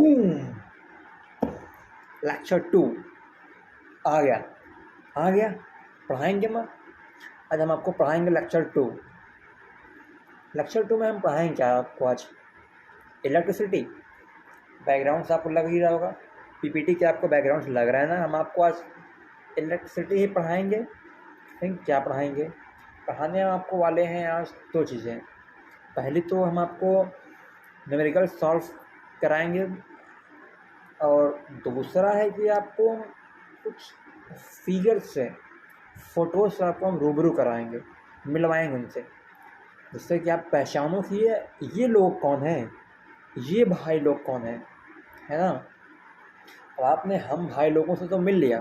Boom, lecture 2 आ गया। पढ़ाएंगे मैं आज, हम आपको पढ़ाएंगे लेक्चर 2। लेक्चर 2 में हम पढ़ाएंगे क्या आपको आज? इलेक्ट्रिसिटी। बैकग्राउंड से आपको लग ही रहा होगा, पीपीटी के आपको बैकग्राउंड से लग रहा है ना। हम आपको आज इलेक्ट्रिसिटी ही पढ़ाएंगे। लेकिन क्या पढ़ाएंगे? पढ़ाने हम आपको वाले हैं आज दो चीज़ें। पहली तो हम आपको न्यूमेरिकल सॉल्व कराएंगे, और दूसरा है कि आपको कुछ फिगर्स से, फ़ोटोज़ से आपको हम रूबरू कराएंगे, मिलवाएंगे उनसे, जिससे कि आप पहचानो कि ये लोग कौन हैं, ये भाई लोग कौन हैं, है ना। अब आपने हम भाई लोगों से तो मिल लिया,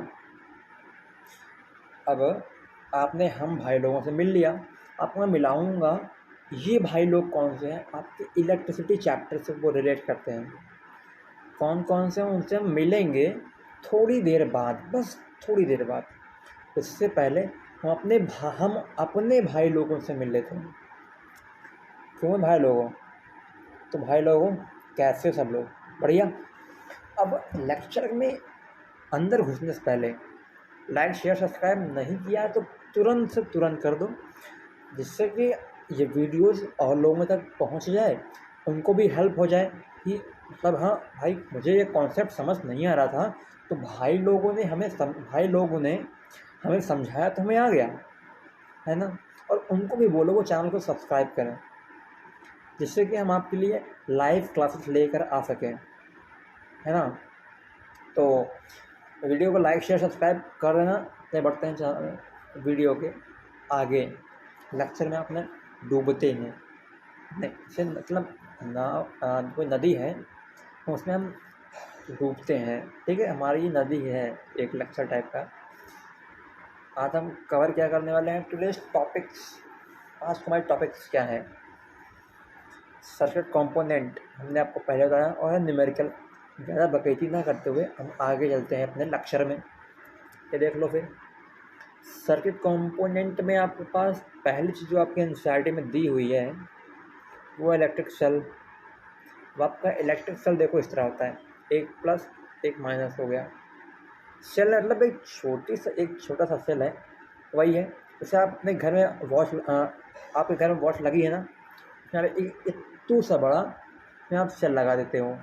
आपको मैं मिलाऊंगा ये भाई लोग कौन से हैं, आपके इलेक्ट्रिसिटी चैप्टर से वो रिलेट करते हैं। कौन कौन से उनसे हम मिलेंगे थोड़ी देर बाद, बस थोड़ी देर बाद। इससे पहले हम अपने भाई लोगों से मिल लेते हैं। क्यों भाई लोगों? तो भाई लोगों कैसे सब लोग? बढ़िया। अब लेक्चर में अंदर घुसने से पहले लाइक शेयर सब्सक्राइब नहीं किया है तो तुरंत से तुरंत कर दो, जिससे कि ये वीडियोस और लोगों तक पहुंच जाए, उनको भी हेल्प हो जाए कि मतलब हाँ भाई, मुझे ये कॉन्सेप्ट समझ नहीं आ रहा था, तो भाई लोगों ने हमें समझाया तो हमें आ गया, है ना। और उनको भी बोलो वो चैनल को सब्सक्राइब करें, जिससे कि हम आपके लिए लाइव क्लासेस लेकर आ सकें, है ना। तो वीडियो को लाइक शेयर सब्सक्राइब कर देना। नहीं बढ़ते हैं वीडियो के आगे। लेक्चर में अपने डूबते हैं, नहीं से मतलब नाव, कोई नदी है उसमें हम डूबते हैं, ठीक है। हमारी ये नदी है एक लेक्चर टाइप का। आज हम कवर क्या करने वाले हैं? Today's topics. आज हमारे टॉपिक्स क्या है? सर्किट कंपोनेंट हमने आपको पहले बताया, और है न्यूमेरिकल। ज़्यादा बकैती ना करते हुए हम आगे चलते हैं अपने लेक्चर में। ये देख लो फिर, सर्किट कंपोनेंट में आपके पास पहली चीज़ जो आपके एनसीईआरटी में दी हुई है वो इलेक्ट्रिक सेल। अब आपका इलेक्ट्रिक सेल देखो इस तरह होता है, एक प्लस एक माइनस हो गया। सेल मतलब एक छोटा सा सेल है, वही है। जैसे आप अपने घर में आपके घर में वॉच लगी है ना, यहाँ पे एक इतू सा बड़ा में आप सेल लगा देते हो,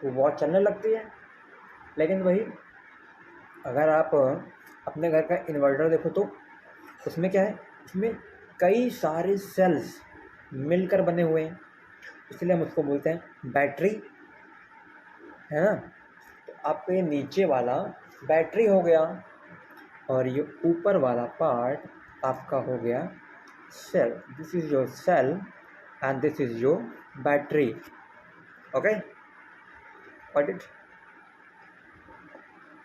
वो वॉच चलने लगती है। लेकिन वही अगर आप अपने घर का इन्वर्टर देखो तो उसमें क्या है, उसमें कई सारे सेल्स मिलकर बने हुए हैं, इसलिए हम उसको बोलते हैं बैटरी, है ना। तो आपके नीचे वाला बैटरी हो गया, और ये ऊपर वाला पार्ट आपका हो गया cell. This is your cell and this is your battery. Okay, got it?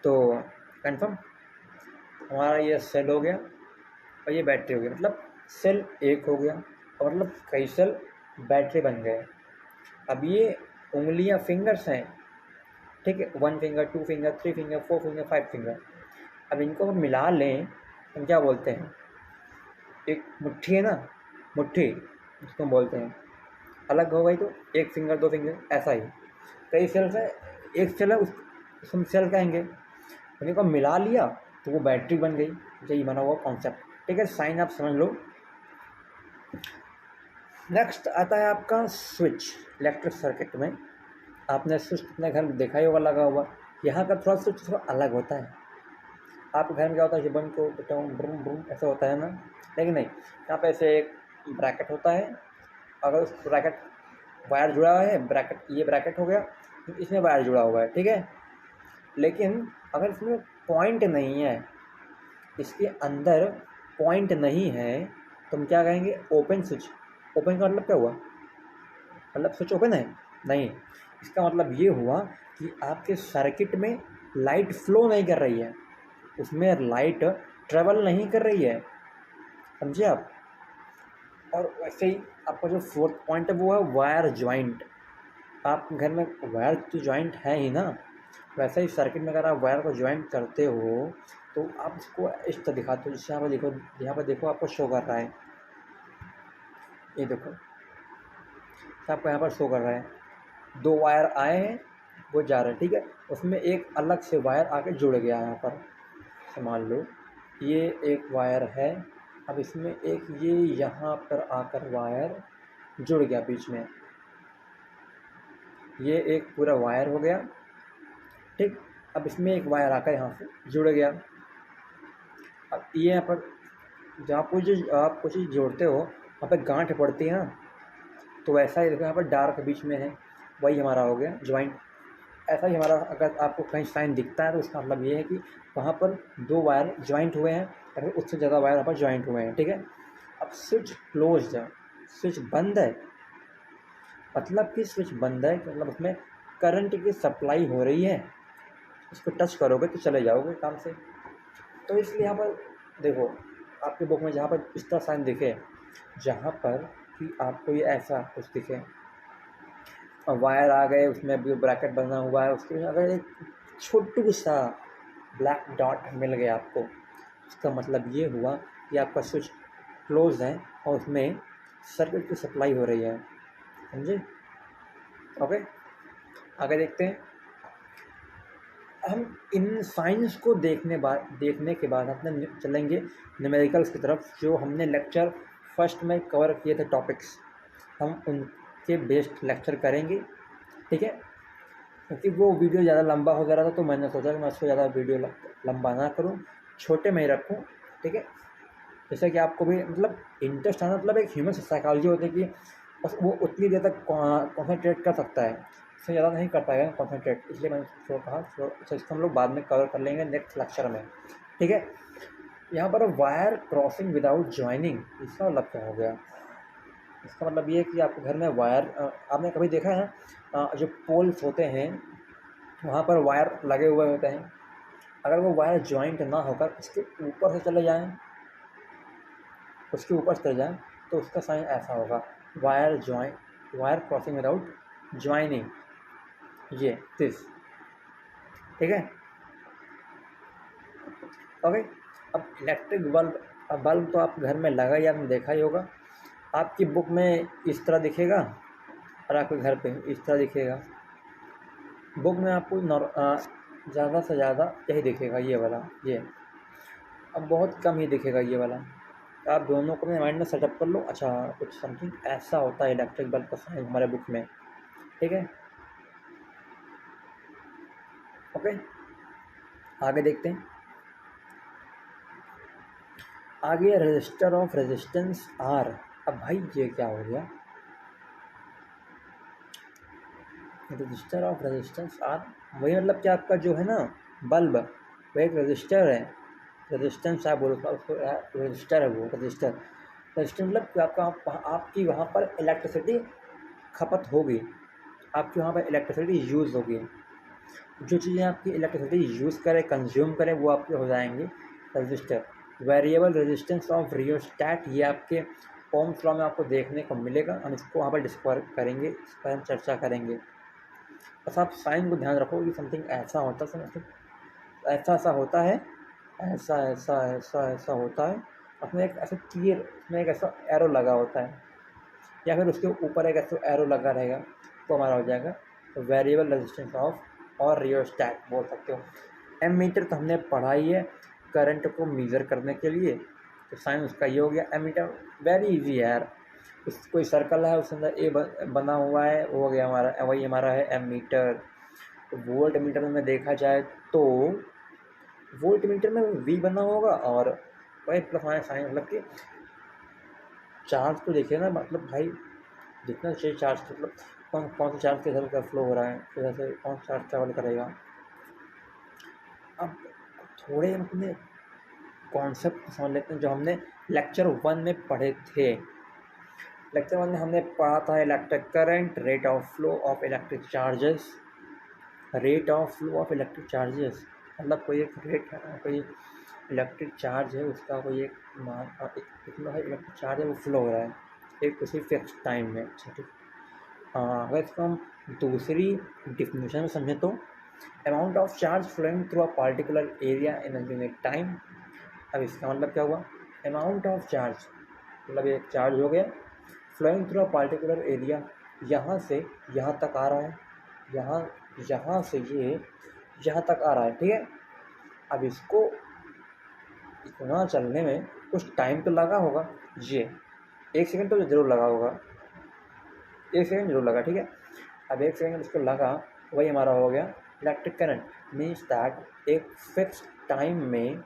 तो कंफर्म, हमारा ये सेल हो गया और ये बैटरी हो गया, मतलब सेल एक हो गया और मतलब कई सेल बैटरी बन गए। अब ये उंगलियां, फिंगर्स हैं, ठीक है। 1 finger, 2 finger, 3 finger, 4 finger, 5 finger. अब इनको हम मिला लें, हम क्या बोलते हैं? एक मुट्ठी है ना, मुट्ठी जिसको हम बोलते हैं। अलग हो गई तो 1 फिंगर, 2 फिंगर, ऐसा ही कई सेल्स है। एक सेल है उसको हम सेल कहेंगे। इनको मिला लिया तो वो बैटरी बन गई। यही बना हुआ कॉन्सेप्ट, ठीक है। साइन आप समझ लो। नेक्स्ट आता है आपका स्विच। इलेक्ट्रिक सर्किट में आपने स्विच अपने घर में देखा ही होगा लगा हुआ। यहाँ का थोड़ा स्विच थोड़ा अलग होता है। आपके घर में क्या होता है, बंद को ब्रूम ब्रूम ऐसा होता है ना, लेकिन नहीं, यहाँ पे ऐसे एक ब्रैकेट होता है। अगर उस ब्रैकेट वायर जुड़ा हुआ है, ये ब्रैकेट हो गया, इसमें वायर जुड़ा हुआ है, ठीक है। लेकिन अगर इसमें पॉइंट नहीं है, इसके अंदर पॉइंट नहीं है, तो हम क्या कहेंगे? Open switch. ओपन का मतलब क्या हुआ? मतलब स्विच ओपन है? नहीं, इसका मतलब ये हुआ कि आपके सर्किट में लाइट फ्लो नहीं कर रही है, उसमें लाइट ट्रेवल नहीं कर रही है, समझे आप। और वैसे ही आपका जो फोर्थ पॉइंट है वो है वायर जॉइंट। आप घर में वायर तो जॉइंट है ही ना, वैसे ही सर्किट में अगर आप वायर को जॉइंट करते हो तो आप इसको इस तरह दिखाते हो। जैसे यहाँ पर देखो आपको शो कर रहा है, ये देखो आपको यहाँ पर शो कर रहा है, 2 वायर आए हैं वो जा रहा है, ठीक है। उसमें एक अलग से वायर आके जुड़ गया है यहाँ पर। तो मान लो ये एक वायर है, अब इसमें एक ये यहाँ पर आकर वायर जुड़ गया बीच में, ये एक पूरा वायर हो गया, ठीक। अब इसमें एक वायर आकर यहाँ से जुड़ गया। अब ये यहाँ पर जहाँ पर जो आप कुछ चीज़ जोड़ते हो वहाँ पर गांठ पड़ती है ना, तो वैसा ही देखो यहाँ पर डार्क बीच में है, वही हमारा हो गया ज्वाइंट। ऐसा ही हमारा अगर आपको कहीं साइन दिखता है तो इसका मतलब ये है कि वहाँ पर दो वायर ज्वाइंट हुए हैं या फिर उससे ज़्यादा वायर वहाँ पर ज्वाइंट हुए हैं, ठीक है। अब स्विच क्लोज्ड है, स्विच बंद है, मतलब कि स्विच बंद है मतलब उसमें करंट की सप्लाई हो रही है, इसको टच करोगे तो चले जाओगे काम से। तो इसलिए यहाँ पर देखो आपके बुक में जहाँ पर इस तरह साइन दिखे, जहाँ पर कि आपको ये ऐसा कुछ दिखे और वायर आ गए, उसमें भी ब्रैकेट बना हुआ है, उसके अगर एक छोटू सा ब्लैक डॉट मिल गया आपको, इसका मतलब ये हुआ कि आपका स्विच क्लोज है और उसमें सर्किट की सप्लाई हो रही है, समझे। ओके, आगे देखते हैं। हम इन साइंस को देखने के बाद अपने चलेंगे न्यूमेरिकल्स की तरफ, जो हमने लेक्चर फर्स्ट में कवर किए थे टॉपिक्स, हम उनके बेस्ड लेक्चर करेंगे, ठीक है। क्योंकि वो वीडियो ज़्यादा लंबा हो जा रहा था तो मैंने सोचा कि मैं उसको ज़्यादा वीडियो लंबा ना करूँ, छोटे में ही रखूँ, ठीक है। जैसे कि आपको भी मतलब इंटरेस्ट आना, मतलब एक ह्यूमन साइकोलॉजी होती है कि बस वो उतनी देर तक कॉन्सेंट्रेट कर सकता है, इससे ज़्यादा नहीं कर पाएगा कॉन्सेंट्रेट, इसलिए मैंने उसको कहा अच्छा इसको हम लोग बाद में कवर कर लेंगे नेक्स्ट लेक्चर में, ठीक है। यहाँ पर वायर क्रॉसिंग विदाउट ज्वाइनिंग, इसका मतलब क्या हो गया। इसका मतलब ये है कि आपके घर में वायर आपने कभी देखा है जो पोल्स होते हैं वहाँ पर वायर लगे हुए होते हैं, अगर वो वायर ज्वाइंट ना होकर उसके ऊपर से चले जाएं, उसके ऊपर से चले जाएं तो उसका साइन ऐसा होगा, वायर क्रॉसिंग विदाउट ज्वाइनिंग, ये दिस, ठीक है। ओके, अब इलेक्ट्रिक बल्ब तो आप घर में लगा ही आपने देखा ही होगा, आपकी बुक में इस तरह दिखेगा और आपके घर पे इस तरह दिखेगा। बुक में आपको ज़्यादा से ज़्यादा यही दिखेगा, ये वाला, ये अब बहुत कम ही दिखेगा ये वाला। आप दोनों को अपने माइंड में सेटअप कर लो, अच्छा कुछ समथिंग ऐसा होता है इलेक्ट्रिक बल्ब का साइन हमारे बुक में, ठीक है। ओके, आगे देखते हैं। आगे रजिस्टर ऑफ रेजिस्टेंस आर। अब भाई ये क्या हो गया, रजिस्टर ऑफ रेजिस्टेंस आर, वही मतलब कि आपका जो है ना बल्ब वो एक रजिस्टर है, रेजिस्टेंस आप बोलो उसको रजिस्टर है, वो रजिस्टर मतलब कि आपकी वहाँ पर इलेक्ट्रिसिटी खपत होगी, आपकी वहाँ पर इलेक्ट्रिसिटी यूज़ होगी, जो चीज़ें आपकी इलेक्ट्रिसिटी यूज़ करे कंज्यूम करे वो आपके हो जाएंगे register. Variable resistance of rheostat, ये आपके ओम्स लॉ में आपको देखने को मिलेगा, हम इसको वहाँ पर डिस्कवर करेंगे, इस पर हम चर्चा करेंगे। बस आप साइन को ध्यान रखो कि समथिंग ऐसा होता है, ऐसा होता है, ऐसा होता है, उसमें एक ऐसा तीर, उसमें एक ऐसा एरो लगा होता है या फिर उसके ऊपर एक ऐसा एरो लगा रहेगा, तो हमारा हो जाएगा वेरिएबल रेजिस्टेंस ऑफ और रियोस्टैट बोल सकते हो। एमीटर तो हमने पढ़ा ही है करंट को मेज़र करने के लिए, तो साइन उसका ये हो गया एमीटर, वेरी इजी है यार। उस कोई सर्कल है उसके अंदर ए बना हुआ है, वो हो गया हमारा, वही हमारा है एमीटर। तो वोल्ट मीटर में देखा जाए तो वोल्ट मीटर में वी बना होगा और वही प्लस माइनस साइन, मतलब कि चार्ज को देखिए ना, मतलब भाई जितना चाहिए चार्ज, मतलब कौन सा चार्ज किधर का फ्लो हो रहा है, किधर से कौन सा चार्ज ट्रैवल करेगा। अब थोड़े अपने कॉन्सेप्ट समझ लेते हैं जो हमने लेक्चर 1 में पढ़े थे। लेक्चर 1 में हमने पढ़ा था electric current, rate of flow of electric charges, rate of flow of electric charges मतलब कोई एक रेट है, कोई इलेक्ट्रिक चार्ज है उसका कोई एक कितना है इलेक्ट्रिक चार्ज है वो फ्लो हो रहा है एक उसी फिक्स टाइम में, अच्छा ठीक। अगर इसको हम दूसरी डिफिनेशन में समझें तो amount of charge flowing through a particular area in a unit time. अब इसका मतलब क्या हुआ, अमाउंट ऑफ चार्ज मतलब एक चार्ज हो गया flowing through a particular area, यहाँ से यहाँ तक आ रहा है, यहाँ यहाँ से ये यहाँ तक आ रहा है, ठीक है। अब इसको इतना चलने में कुछ टाइम तो लगा होगा, ये 1 सेकंड तो ज़रूर लगा होगा, 1 सेकंड ज़रूर लगा, ठीक है। अब 1 सेकंड इसको लगा, वही हमारा हो गया इलेक्ट्रिक करंट। मीन्स दैट एक फिक्स टाइम में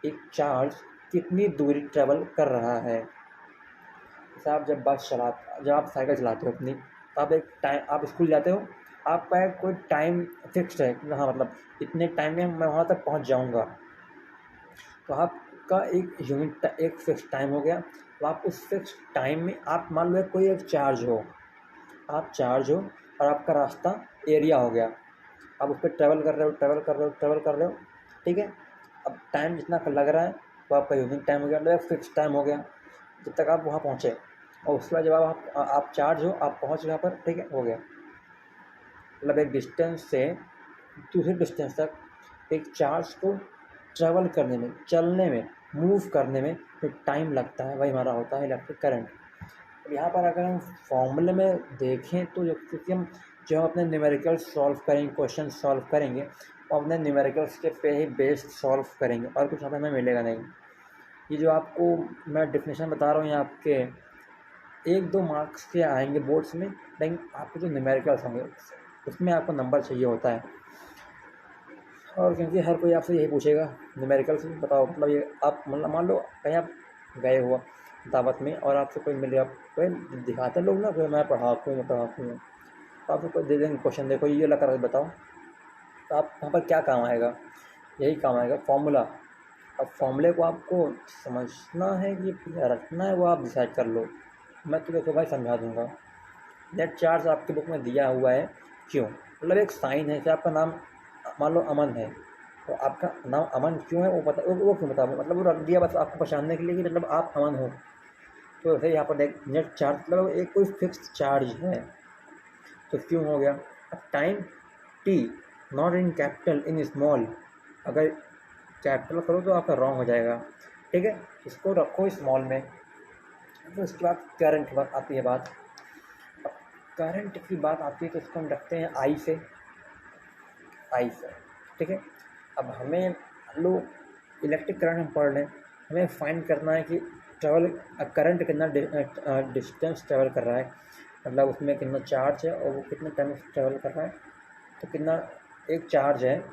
एक चार्ज कितनी दूरी ट्रेवल कर रहा है। जैसे आप जब आप साइकिल चलाते हो अपनी, तो आप एक टाइम, आप स्कूल जाते हो, आपका एक कोई टाइम फिक्स्ड है, हाँ मतलब इतने टाइम में मैं वहाँ तक पहुँच जाऊँगा। तो आपका एक यूनिट, एक फिक्स टाइम हो गया। तो आप उस फिक्स टाइम में, आप मान लो कोई एक चार्ज हो, आप चार्ज हो और आपका रास्ता एरिया हो गया, आप उस पर ट्रैवल कर रहे हो, ट्रैवल कर रहे हो, ट्रैवल कर रहे हो, ठीक है। अब टाइम जितना लग रहा है तो आपका यूनिट टाइम हो गया, मतलब फिक्स टाइम हो गया जब तक आप वहाँ पहुँचे। और उसके बाद जब आप चार्ज हो, आप पहुँच वहाँ पर, ठीक है, हो गया। मतलब एक डिस्टेंस से दूसरे डिस्टेंस तक एक चार्ज को ट्रैवल करने में, चलने में, मूव करने में जो टाइम लगता है, वही हमारा होता है इलेक्ट्रिक करंट। अब यहाँ पर अगर हम फॉर्मूले में देखें तो क्योंकि हम जो अपने न्यूमेरिकल्स सॉल्व करेंगे, क्वेश्चन सॉल्व करेंगे, वो अपने न्यूमेरिकल्स के पे ही बेस्ड सॉल्व करेंगे, और कुछ हमें मिलेगा नहीं। ये जो आपको मैं डेफिनेशन बता रहा हूँ, ये आपके 1-2 मार्क्स के आएंगे बोर्ड्स में, लेकिन आपके जो न्यूमेरिकल्स होंगे उसमें आपको नंबर चाहिए होता है। और क्योंकि हर कोई आपसे यही पूछेगा न्यूमेरिकल्स बताओ, मतलब ये आप मतलब मान लो कहीं आप गए हो दावत में और आपसे कोई मिले, आप कोई दिखाते लोग ना, कोई मैं पढ़ाकू हूँ, तो आपको कोई दे देंगे क्वेश्चन, देखो ये लगा कर बताओ, तो आप वहाँ पर क्या काम आएगा, यही काम आएगा फॉर्मूला। अब फॉर्मूले को आपको समझना है कि रखना है, वो आप डिसाइड कर लो। मैं तो देखो भाई समझा दूंगा। नेट चार्ज आपकी बुक में दिया हुआ है, क्यों, मतलब एक साइन है। जैसे आपका नाम मान लो अमन है, तो आपका नाम अमन क्यों है वो क्यों बता, मतलब वो रख दिया बस आपको पहचानने के लिए कि मतलब आप अमन हो। तो वैसे यहाँ पर नेट चार्ज मतलब एक कोई फिक्स चार्ज है, तो क्यों हो गया। अब time T not in capital, in small, अगर कैपिटल करो तो आपका रॉन्ग हो जाएगा, ठीक है। इसको रखो स्मॉल में। तो उसके बाद करंट बात आती है बात। अब करंट की बात आती है तो इसको हम रखते हैं आई से, ठीक है। अब हमें लोग इलेक्ट्रिक करंट हम पढ़ रहे हैं, हमें फाइंड करना है कि ट्रेवल करंट कितना डिस्टेंस ट्रेवल कर रहा है, मतलब उसमें कितना चार्ज है और वो कितने टाइम ट्रेवल कर रहा है। तो कितना एक चार्ज है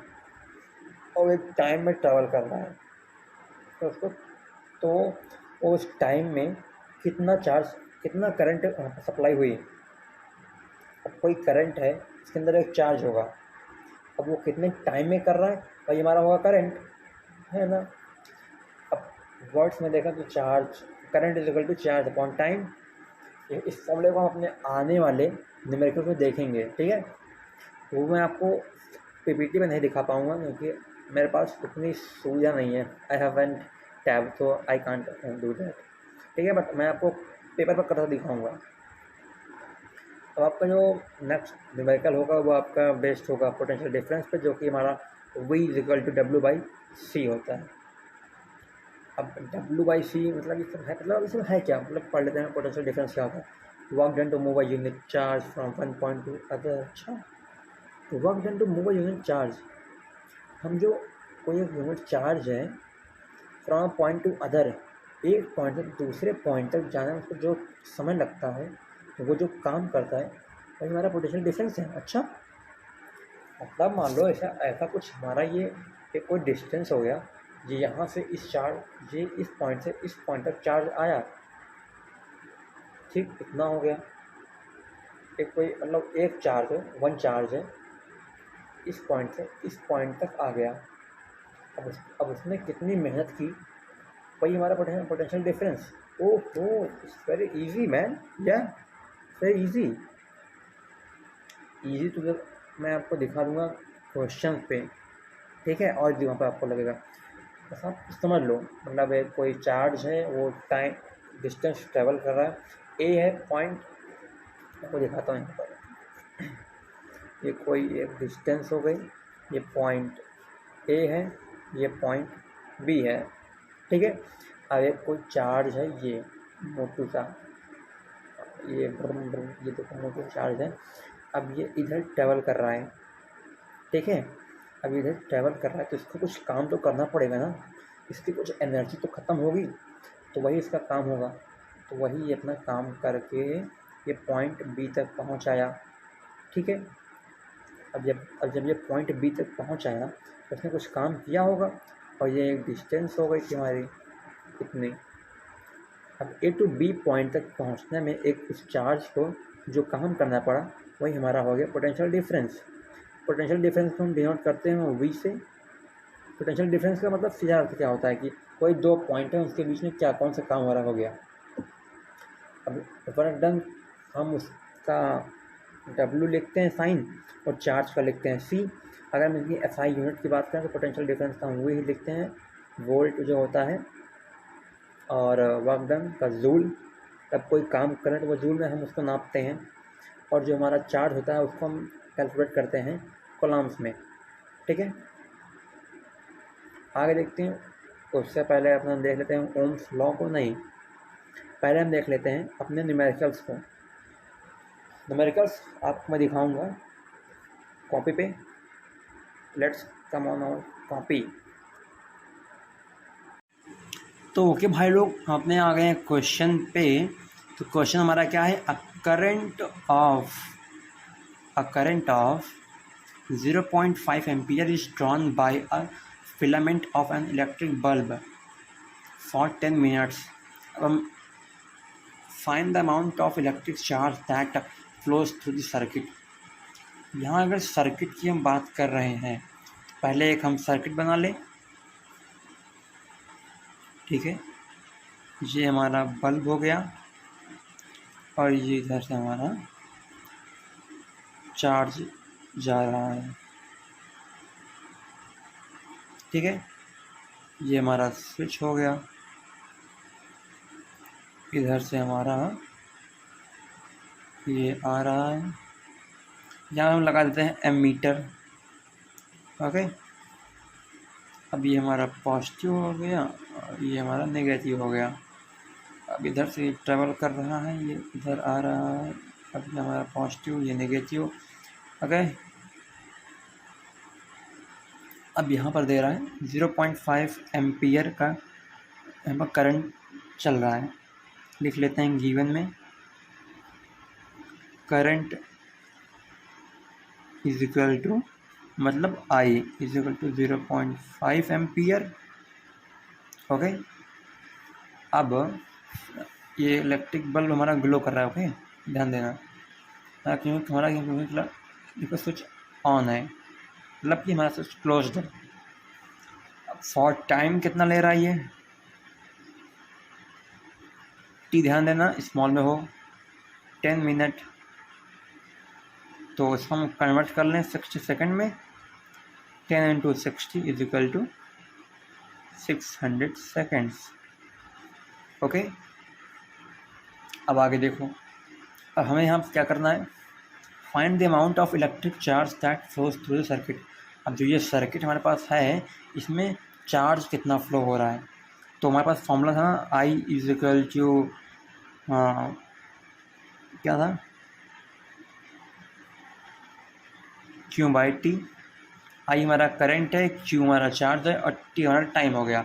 और एक टाइम में ट्रेवल कर रहा है, तो उसको तो उस टाइम में कितना चार्ज, कितना करंट सप्लाई हुई। अब कोई करंट है, इसके अंदर एक चार्ज होगा, अब वो कितने टाइम में कर रहा है, वही हमारा होगा करंट, है ना। अब वर्ड्स में देखा तो charge, current is equal to charge upon time. इस फॉर्मूले को हम अपने आने वाले न्यूमेरिकल में देखेंगे, ठीक है। वो मैं आपको पीपीटी में नहीं दिखा पाऊँगा क्योंकि मेरे पास उतनी सुविधा नहीं है, आई हैव एन टैब, तो आई कांट डू दैट, ठीक है। बट मैं आपको पेपर पर करके दिखाऊँगा। तो आपका जो नेक्स्ट न्यूमेरिकल होगा वो आपका बेस्ड होगा पोटेंशियल डिफरेंस पे, जो कि हमारा V इक्वल टू W/C होता है। अब W/C मतलब इसमें है, मतलब इसमें है क्या, मतलब पढ़ लेते हैं पोटेंशियल डिफरेंस क्या होता है। Work done to move a unit charge from one point to other. अच्छा, तो work done to move a unit charge, हम जो कोई एक यूनिट चार्ज है फ्रॉम पॉइंट टू अदर, एक पॉइंट से दूसरे पॉइंट तक जाने में उसको जो समय लगता है, तो वो जो काम करता है वही हमारा पोटेंशियल डिफरेंस है। अच्छा, मतलब मान लो ऐसा ऐसा कुछ हमारा ये कोई डिस्टेंस हो गया, ये यहाँ से इस चार्ज, ये इस पॉइंट से इस पॉइंट तक चार्ज आया, ठीक, इतना हो गया। एक कोई मतलब एक चार्ज है, वन चार्ज है, इस पॉइंट से इस पॉइंट तक आ गया। अब उसने कितनी मेहनत की, वही हमारा potential difference. Oh, it's very easy man, या वेरी इजी तो जब मैं आपको दिखा दूंगा क्वेश्चन पे, ठीक है, और भी वहाँ पर आपको लगेगा। बस आप समझ लो, मतलब एक कोई चार्ज है, वो टाइम डिस्टेंस ट्रेवल कर रहा है, ए है पॉइंट, आपको दिखाता हूँ यहाँ पर। ये कोई एक डिस्टेंस हो गई, ये पॉइंट ए है, ये पॉइंट बी है, ठीक है। अब एक कोई चार्ज है, ये मोटू सा, ये देखो मोटू चार्ज है। अब ये इधर ट्रेवल कर रहा है, ठीक है। अब इधर ट्रैवल कर रहा है तो इसको कुछ काम तो करना पड़ेगा ना, इसकी कुछ एनर्जी तो ख़त्म होगी, तो वही इसका काम होगा। तो वही ये अपना काम करके ये पॉइंट बी तक पहुंच आया, ठीक है। अब जब ये पॉइंट बी तक पहुंच आया तो इसने कुछ काम किया होगा, और ये एक डिस्टेंस हो गई थी हमारी इतनी। अब ए टू बी पॉइंट तक पहुंचने में एक उस चार्ज को जो काम करना पड़ा वही हमारा हो गया पोटेंशियल डिफरेंस। पोटेंशियल डिफरेंस को हम डिनोट करते हैं वी से। पोटेंशियल डिफरेंस का मतलब सीधा अर्थ क्या होता है कि कोई दो पॉइंट है उसके बीच में क्या कौन सा काम हो रहा हो गया। अब वर्क डन हम उसका W लिखते हैं साइन, और चार्ज का लिखते हैं C। अगर हम इसकी SI यूनिट की बात करें तो पोटेंशियल डिफरेंस का हम वही लिखते हैं वोल्ट जो होता है, और वर्क डन का जूल। तब कोई काम करें तो वो जूल में हम उसको नापते हैं, और जो हमारा चार्ज होता है उसको हम कैलकुलेट करते हैं कॉलम्स में, ठीक है। आगे देखते हैं। उससे पहले अपना देख लेते हैं ओम्स लॉ को, नहीं पहले हम देख लेते हैं अपने न्यूमेरिकल्स को। न्यूमेरिकल्स आपको मैं दिखाऊंगा कॉपी पे। Let's come on our copy. तो ओके भाई लोग, हम अपने आ गए हैं क्वेश्चन पे। तो क्वेश्चन हमारा क्या है, a current of 0.5 ampere is drawn by a filament of an electric bulb for 10 minutes. अब हम find the amount of electric charge that flows through the circuit. यहाँ अगर सर्किट की हम बात कर रहे हैं, पहले एक हम सर्किट बना लें, ठीक है। ये हमारा बल्ब हो गया, और ये इधर से हमारा चार्ज जा रहा है, ठीक है। ये हमारा स्विच हो गया, इधर से हमारा ये आ रहा है। यहाँ हम लगा देते हैं एमीटर, ओके। अब ये हमारा पॉजिटिव हो गया, और ये हमारा नेगेटिव हो गया। अब इधर से ट्रेवल कर रहा है, ये इधर आ रहा है। अब ये हमारा पॉजिटिव, ये नेगेटिव, ओके। अब यहाँ पर दे रहा है 0.5 एम्पियर का यहाँ पर करंट चल रहा है। लिख लेते हैं गिवन में, करंट इज इक्वल टू, मतलब I is equal to 0.5 ampere, okay. अब ये इलेक्ट्रिक बल्ब हमारा ग्लो कर रहा है, ओके, ध्यान देना। क्योंकि हमारा देखो स्विच ऑन है, मतलब कि हमारा स्विच क्लोज्ड है। अब फॉर टाइम कितना ले रहा है ये, टी ध्यान देना स्मॉल में हो, 10 मिनट। तो इसको हम कन्वर्ट कर लें 60 सेकंड में। 10 into 60 is equal to 600 seconds, okay. अब आगे देखो, अब हमें यहाँ क्या करना है, find the amount of electric charge that flows through the circuit. अब जो ये सर्किट हमारे पास है, इसमें चार्ज कितना फ्लो हो रहा है। तो हमारे पास फॉर्मूला था ना, I इज इक्वल टू, क्या था, Q बाई टी। I हमारा करंट है, Q हमारा चार्ज है, और T हमारा टाइम हो गया।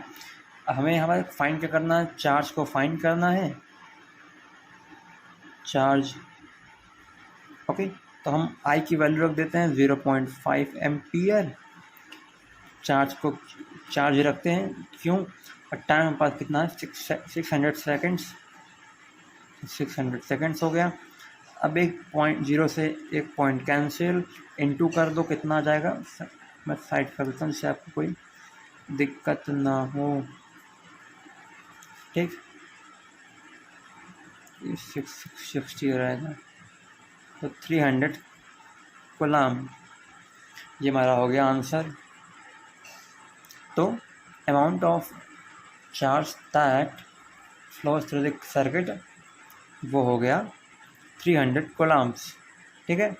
हमें हमारे फाइंड क्या करना है, चार्ज को फाइंड करना है, चार्ज, ओके। तो हम I की वैल्यू रख देते हैं 0.5 एम्पियर, चार्ज रखते हैं, क्यों, और टाइम हमारे पास कितना है, 600 सेकेंड्स, 600 सेकेंड्स हो गया। अब 1.0 से 1 पॉइंट कैंसिल, इनटू कर दो, कितना आ जाएगा, मैं साइड कर देता हूँ जिससे आपको कोई दिक्कत ना हो, ठीक। 660 रहेगा, तो 300 कूलम, ये हमारा हो गया आंसर। तो amount of charge that flows through the circuit वो हो गया 300 कूलम्स, ठीक है।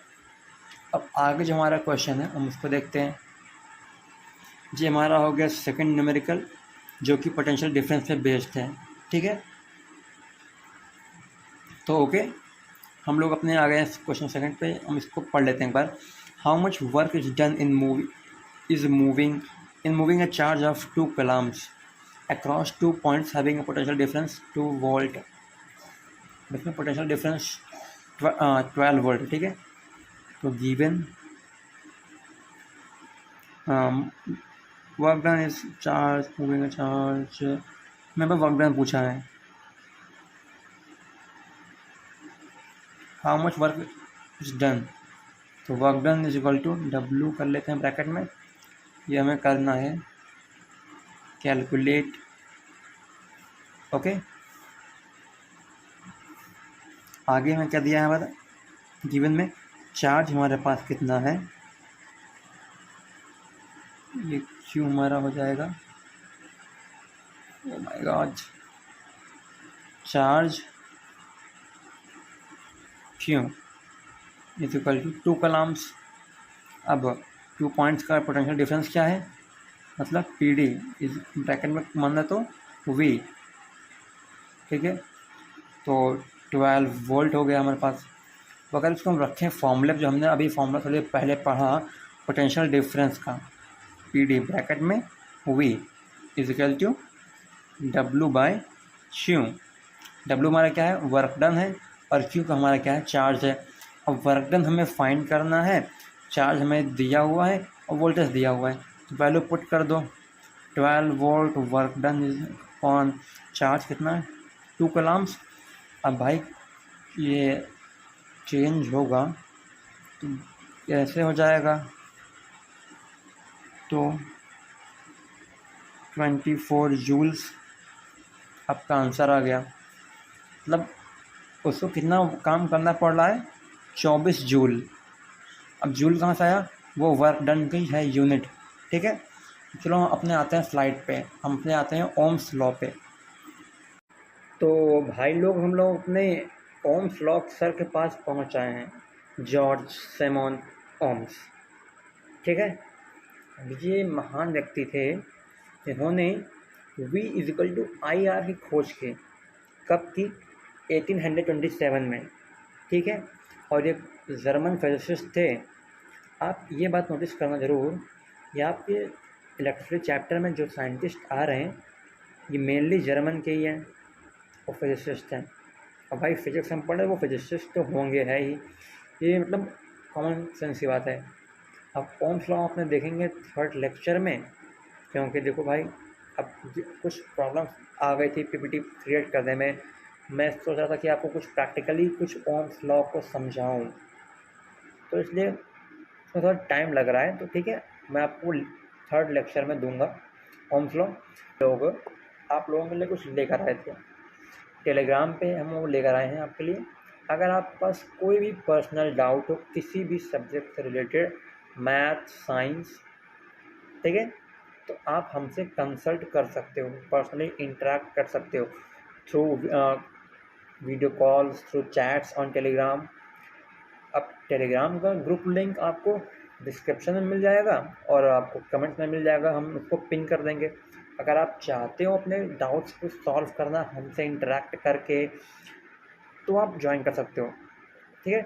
अब आगे जो हमारा क्वेश्चन है हम उसको देखते हैं। ये हमारा हो गया सेकंड न्यूमेरिकल, जो कि पोटेंशियल डिफरेंस पे बेस्ड है, ठीक है। तो ओके, हम लोग अपने आ गए क्वेश्चन सेकंड पे, हम इसको पढ़ लेते हैं एक बार। How much work is done in moving a charge of 2 coulombs across 2 points having a potential difference 2 volt, इसमें पोटेंशियल डिफरेंस 12 वोल्ट, ठीक है। तो given work done is charge moving charge, मैं वर्क डन पूछा है, how much work is done, तो work done is equal to W कर लेते हैं ब्रैकेट में, ये हमें करना है कैलकुलेट, ओके। आगे में क्या दिया है हमारा गिवन में, चार्ज हमारे पास कितना है, ये क्यू हमारा हो जाएगा, oh my God, charge Q is equal to 2 coulombs. अब 2 पॉइंट्स का पोटेंशियल डिफरेंस क्या है, मतलब पी डी इस ब्रैकेट में मानना तो वी, ठीक है। तो 12 वोल्ट हो गया हमारे पास। तो अगर इसको हम रखें फॉर्मूले, जो हमने अभी फॉर्मूला थोड़ी पहले पढ़ा पोटेंशियल डिफरेंस का, पी डी ब्रैकेट में V is equal to W by Q. W हमारा क्या है, वर्क डन है, और क्यू का हमारा क्या है, चार्ज है। अब वर्क डन हमें फाइंड करना है, चार्ज हमें दिया हुआ है और वोल्टेज दिया हुआ है, तो वैल्यू पुट कर दो, 12 volt work done is on charge कितना है 2 कॉलम्स। अब भाई ये चेंज होगा तो कैसे हो जाएगा, तो 24 जूल्स आपका आंसर आ गया। मतलब उसको कितना काम करना पड़ रहा है, 24 जूल। अब जूल कहाँ से आया, वो वर्क डन की है यूनिट, ठीक है। चलो हम अपने आते हैं स्लाइड पे, हम अपने आते हैं ओम्स लॉ पे। तो भाई लोग हम लोग अपने ओम्स लॉ सर के पास पहुँच आए हैं, जॉर्ज सिमोन ओम्स, ठीक है। ये महान व्यक्ति थे, इन्होंने V is equal to I R की खोज की, कब की, 1827 में, ठीक है। और ये जर्मन फिजिसिस्ट थे। आप ये बात नोटिस करना ज़रूर, ये आपके इलेक्ट्रिसिटी चैप्टर में जो साइंटिस्ट आ रहे हैं ये मेनली जर्मन के ही हैं और फिजिसिस्ट हैं। और भाई फिजिक्स हम पढ़े, वो फिजिसिस्ट तो होंगे है ही, ये मतलब कॉमन सेंस की बात है। अब ओम्स लॉ आपने देखेंगे 3rd लेक्चर में, क्योंकि देखो भाई अब कुछ प्रॉब्लम आ गई थी पीपीटी क्रिएट करने में, मैं सोच रहा था कि आपको कुछ प्रैक्टिकली कुछ ओम्स लॉ को समझाऊं, तो इसलिए उसमें थोड़ा टाइम लग रहा है, तो ठीक है, मैं आपको 3rd लेक्चर में दूंगा ओम्स लॉ। लोग आप लोगों के लिए कुछ लेकर आए थे टेलीग्राम पे, हम वो लेकर आए हैं आपके लिए। अगर आपके पास कोई भी पर्सनल डाउट हो किसी भी सब्जेक्ट से रिलेटेड, मैथ साइंस, ठीक है, तो आप हमसे कंसल्ट कर सकते हो, पर्सनली इंटरेक्ट कर सकते हो through video calls, through chats on Telegram. अब टेलीग्राम का ग्रुप लिंक आपको डिस्क्रिप्शन में मिल जाएगा और आपको कमेंट में मिल जाएगा, हम उसको पिन कर देंगे। अगर आप चाहते हो अपने डाउट्स को सॉल्व करना हमसे इंटरेक्ट करके, तो आप ज्वाइन कर सकते हो, ठीक है।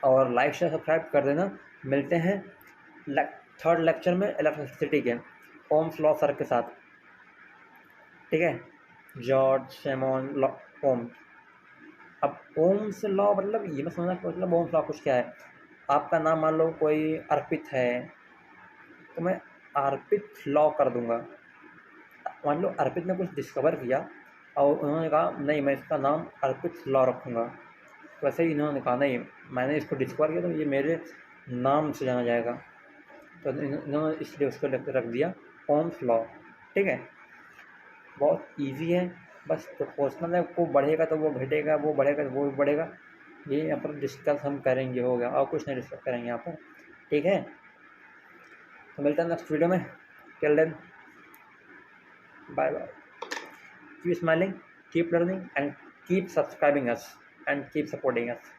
और लाइक शेयर सब्सक्राइब कर देना। मिलते हैं 3rd लेक्चर में इलेक्ट्रिसिटी के ओम्स लॉ सर के साथ, ठीक है, जॉर्ज सिमोन लॉ ओम्स। अब ओम्स लॉ मतलब ये मैं समझना, मतलब ओम्स लॉ कुछ क्या है, आपका नाम मान लो कोई अर्पित है, तो मैं अर्पित लॉ कर दूंगा। मान लो अर्पित ने कुछ डिस्कवर किया और उन्होंने कहा नहीं मैं इसका नाम अर्पित लॉ रखूँगा, तो वैसे ही इन्होंने कहा नहीं मैंने इसको डिस्कवर किया तो ये मेरे नाम से जाना जाएगा, तो इन्होंने इसलिए उसको रख दिया ओम्स लॉ, ठीक है। बहुत इजी है, बस प्रोपोर्शनल है, वो बढ़ेगा तो वो घटेगा, वो बढ़ेगा तो वो बढ़ेगा, ये यहाँ पर डिस्कस हम करेंगे, हो गया, और कुछ नहीं डिस्कस करेंगे यहाँ पर, ठीक है। तो मिलता है नेक्स्ट वीडियो में, till then bye bye, keep smiling, keep learning and keep subscribing us and keep supporting us,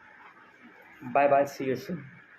bye bye, see you soon.